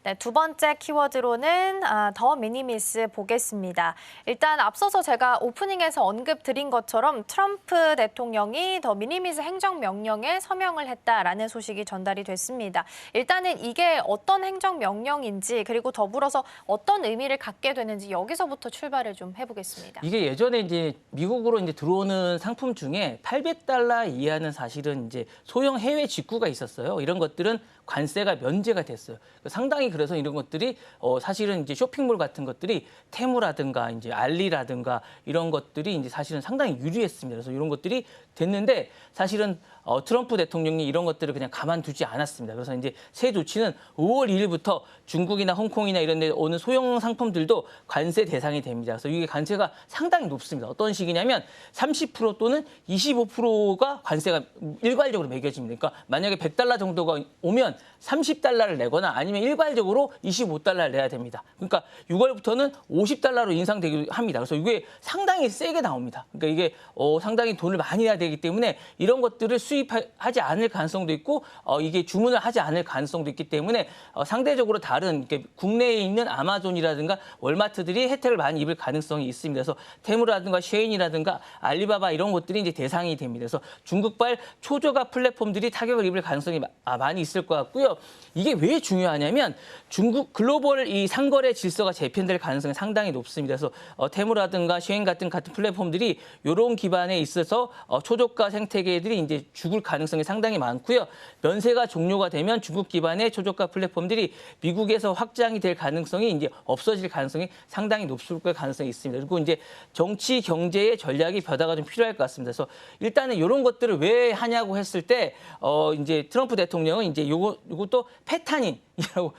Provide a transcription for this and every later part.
네, 두 번째 키워드로는 더 미니미스 보겠습니다. 일단 앞서서 제가 오프닝에서 언급드린 것처럼 트럼프 대통령이 더 미니미스 행정명령에 서명을 했다라는 소식이 전달이 됐습니다. 일단은 이게 어떤 행정명령인지 그리고 더불어서 어떤 의미를 갖게 되는지 여기서부터 출발을 좀 해보겠습니다. 이게 예전에 이제 미국으로 이제 들어오는 상품 중에 $800 이하는 사실은 이제 소형 해외 직구가 있었어요. 이런 것들은 관세가 면제가 됐어요. 상당히 그래서 이런 것들이 사실은 이제 쇼핑몰 같은 것들이 테무라든가 이제 알리라든가 이런 것들이 이제 사실은 상당히 유리했습니다. 그래서 이런 것들이 됐는데 사실은 트럼프 대통령이 이런 것들을 그냥 가만두지 않았습니다. 그래서 이제 새 조치는 5월 2일부터 중국이나 홍콩이나 이런 데 오는 소형 상품들도 관세 대상이 됩니다. 그래서 이게 관세가 상당히 높습니다. 어떤 식이냐면 30% 또는 25%가 관세가 일괄적으로 매겨집니다. 그러니까 만약에 $100 정도가 오면 $30를 내거나 아니면 일괄적으로 $25를 내야 됩니다. 그러니까 6월부터는 $50로 인상되기도 합니다. 그래서 이게 상당히 세게 나옵니다. 그러니까 이게 상당히 돈을 많이 내야 되기 때문에 이런 것들을 수입하지 않을 가능성도 있고 이게 주문을 하지 않을 가능성도 있기 때문에 상대적으로 다른 국내에 있는 아마존이라든가 월마트들이 혜택을 많이 입을 가능성이 있습니다. 그래서 테무라든가 쉐인이라든가 알리바바 이런 것들이 이제 대상이 됩니다. 그래서 중국발 초저가 플랫폼들이 타격을 입을 가능성이 많이 있을 것 같고요. 이게 왜 중요하냐면 중국 글로벌 이 상거래 질서가 재편될 가능성이 상당히 높습니다. 그래서 테무라든가 쉐인 같은 플랫폼들이 이런 기반에 있어서 초저가 생태계들이 이제 죽을 가능성이 상당히 많고요. 면세가 종료가 되면 중국 기반의 초저가 플랫폼들이 미국에서 확장이 될 가능성이 이제 없어질 가능성이 상당히 높을 가능성이 있습니다. 그리고 이제 정치 경제의 전략이 벼다가 좀 필요할 것 같습니다. 그래서 일단은 이런 것들을 왜 하냐고 했을 때 이제 트럼프 대통령은 이제 요것도 페타닌이라고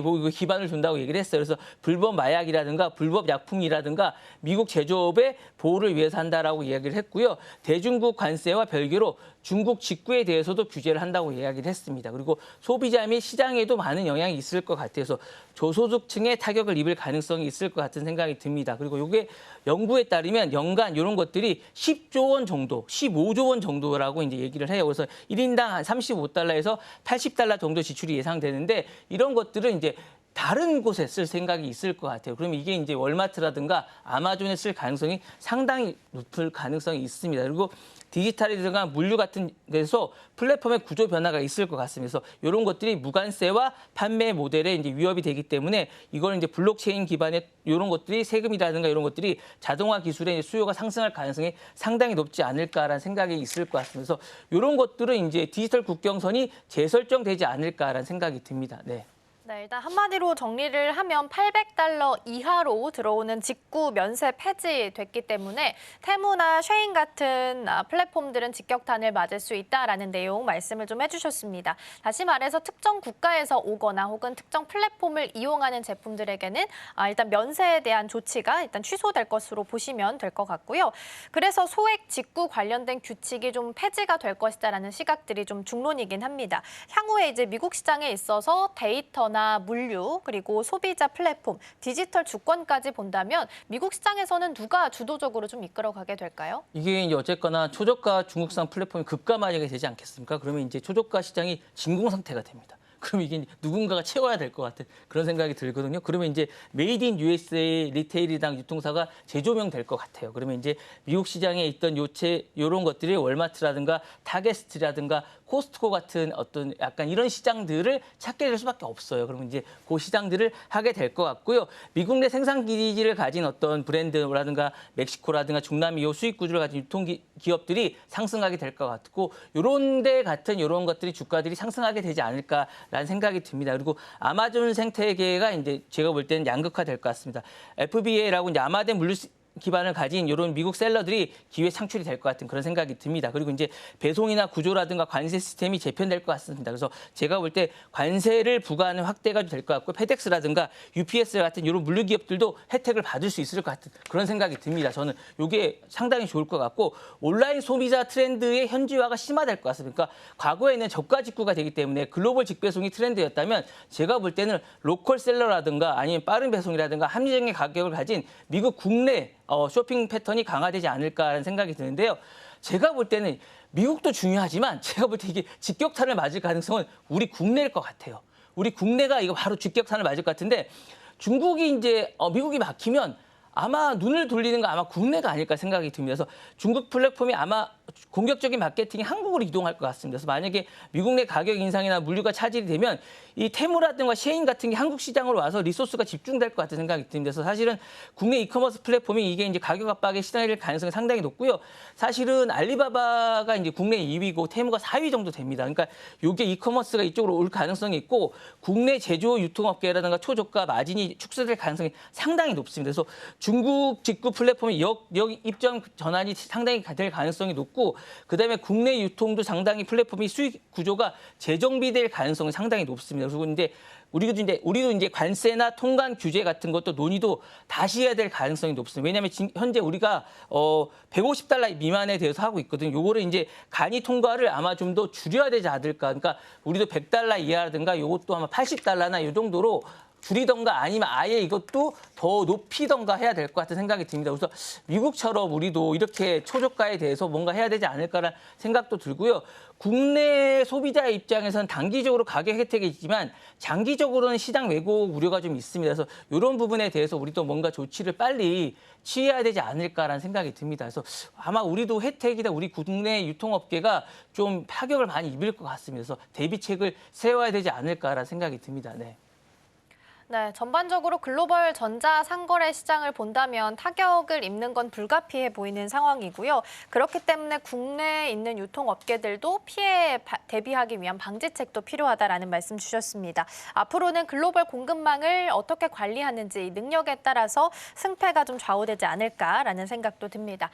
뭐 기반을 둔다고 얘기를 했어요. 그래서 불법 마약이라든가 불법 약품이라든가 미국 제조업의 보호를 위해서 한다라고 이야기를 했고요. 대중국 관세와 별개로 중국 직구에 대해서도 규제를 한다고 이야기를 했습니다. 그리고 소비자 및 시장에도 많은 영향이 있을 것 같아서 저소득층의 타격을 입을 가능성이 있을 것 같은 생각이 듭니다. 그리고 이게 연구에 따르면 연간 이런 것들이 10조 원 정도, 15조 원 정도라고 이제 얘기를 해요. 그래서 1인당 한 $35에서 $80 정도 지출이 예상되는데 이런 것들은 이제 다른 곳에 쓸 생각이 있을 것 같아요. 그러면 이게 이제 월마트라든가 아마존에 쓸 가능성이 상당히 높을 가능성이 있습니다. 그리고 디지털이든가 물류 같은 데서 플랫폼의 구조 변화가 있을 것 같습니다. 그래서 이런 것들이 무관세와 판매 모델에 이제 위협이 되기 때문에 이걸 이제 블록체인 기반의 이런 것들이 세금이라든가 이런 것들이 자동화 기술의 수요가 상승할 가능성이 상당히 높지 않을까라는 생각이 있을 것 같습니다. 그래서 이런 것들은 이제 디지털 국경선이 재설정되지 않을까라는 생각이 듭니다. 네. 네, 일단 한마디로 정리를 하면 $800 이하로 들어오는 직구 면세 폐지됐기 때문에 테무나 쉐인 같은 플랫폼들은 직격탄을 맞을 수 있다라는 내용 말씀을 좀 해주셨습니다. 다시 말해서 특정 국가에서 오거나 혹은 특정 플랫폼을 이용하는 제품들에게는 일단 면세에 대한 조치가 일단 취소될 것으로 보시면 될 것 같고요. 그래서 소액 직구 관련된 규칙이 좀 폐지가 될 것이다라는 시각들이 좀 중론이긴 합니다. 향후에 이제 미국 시장에 있어서 데이터나 물류, 그리고 소비자 플랫폼, 디지털 주권까지 본다면 미국 시장에서는 누가 주도적으로 좀 이끌어가게 될까요? 이게 이제 어쨌거나 초저가 중국산 플랫폼이 급감하게 되지 않겠습니까? 그러면 이제 초저가 시장이 진공 상태가 됩니다. 그럼 이게 누군가가 채워야 될 것 같은 그런 생각이 들거든요. 그러면 이제 메이드 인 USA 리테일이랑 유통사가 재조명될 것 같아요. 그러면 이제 미국 시장에 있던 이런 것들이 월마트라든가 타겟스트라든가 코스트코 같은 어떤 약간 이런 시장들을 찾게 될 수밖에 없어요. 그러면 이제 그 시장들을 하게 될 것 같고요. 미국 내 생산 기지를 가진 어떤 브랜드라든가 멕시코라든가 중남미 수입 구조를 가진 유통 기업들이 상승하게 될 것 같고 이런 데 같은 이런 것들이 주가들이 상승하게 되지 않을까라는 생각이 듭니다. 그리고 아마존 생태계가 이제 제가 볼 때는 양극화될 것 같습니다. FBA라고 이제 아마존 물류 기반을 가진 이런 미국 셀러들이 기회 창출이 될 것 같은 그런 생각이 듭니다. 그리고 이제 배송이나 구조라든가 관세 시스템이 재편될 것 같습니다. 그래서 제가 볼 때 관세를 부과하는 확대가 될 것 같고 페덱스라든가 UPS 같은 이런 물류 기업들도 혜택을 받을 수 있을 것 같은 그런 생각이 듭니다. 저는 이게 상당히 좋을 것 같고 온라인 소비자 트렌드의 현지화가 심화될 것 같습니다. 그러니까 과거에는 저가 직구가 되기 때문에 글로벌 직배송이 트렌드였다면 제가 볼 때는 로컬 셀러라든가 아니면 빠른 배송이라든가 합리적인 가격을 가진 미국 국내 쇼핑 패턴이 강화되지 않을까라는 생각이 드는데요. 제가 볼 때는 미국도 중요하지만 제가 볼 때 이게 직격탄을 맞을 가능성은 우리 국내일 것 같아요. 우리 국내가 이거 바로 직격탄을 맞을 것 같은데 중국이 이제 미국이 막히면 아마 눈을 돌리는 거 아마 국내가 아닐까 생각이 듭니다. 그래서 중국 플랫폼이 아마 공격적인 마케팅이 한국으로 이동할 것 같습니다. 그래서 만약에 미국 내 가격 인상이나 물류가 차질이 되면 이 테무라든가 셰인 같은 게 한국 시장으로 와서 리소스가 집중될 것 같은 생각이 듭니다. 그래서 사실은 국내 이커머스 플랫폼이 이게 이제 가격 압박에 시달릴 가능성이 상당히 높고요. 사실은 알리바바가 이제 국내 2위고 테무가 4위 정도 됩니다. 그러니까 이게 이커머스가 이쪽으로 올 가능성이 있고 국내 제조 유통업계라든가 초저가 마진이 축소될 가능성이 상당히 높습니다. 그래서 중국 직구 플랫폼의 역 입점 전환이 상당히 될 가능성이 높고 그다음에 국내 유통도 상당히 플랫폼이 수익 구조가 재정비될 가능성이 상당히 높습니다. 그리고 우리도 이제 관세나 통관 규제 같은 것도 논의도 다시 해야 될 가능성이 높습니다. 왜냐하면 현재 우리가 150달러 미만에 대해서 하고 있거든요. 요거를 이제 간이 통과를 아마 좀 더 줄여야 되지 않을까. 그러니까 우리도 100달러 이하라든가 이것도 아마 80달러나 이 정도로 줄이던가 아니면 아예 이것도 더 높이던가 해야 될 것 같은 생각이 듭니다. 그래서 미국처럼 우리도 이렇게 초저가에 대해서 뭔가 해야 되지 않을까라는 생각도 들고요. 국내 소비자의 입장에서는 단기적으로 가격 혜택이 있지만 장기적으로는 시장 왜곡 우려가 좀 있습니다. 그래서 이런 부분에 대해서 우리도 뭔가 조치를 빨리 취해야 되지 않을까라는 생각이 듭니다. 그래서 아마 우리도 혜택이다 우리 국내 유통업계가 좀 타격을 많이 입을 것 같습니다. 그래서 대비책을 세워야 되지 않을까라는 생각이 듭니다. 네. 네, 전반적으로 글로벌 전자 상거래 시장을 본다면 타격을 입는 건 불가피해 보이는 상황이고요. 그렇기 때문에 국내에 있는 유통업계들도 피해에 대비하기 위한 방지책도 필요하다라는 말씀 주셨습니다. 앞으로는 글로벌 공급망을 어떻게 관리하는지 능력에 따라서 승패가 좀 좌우되지 않을까라는 생각도 듭니다.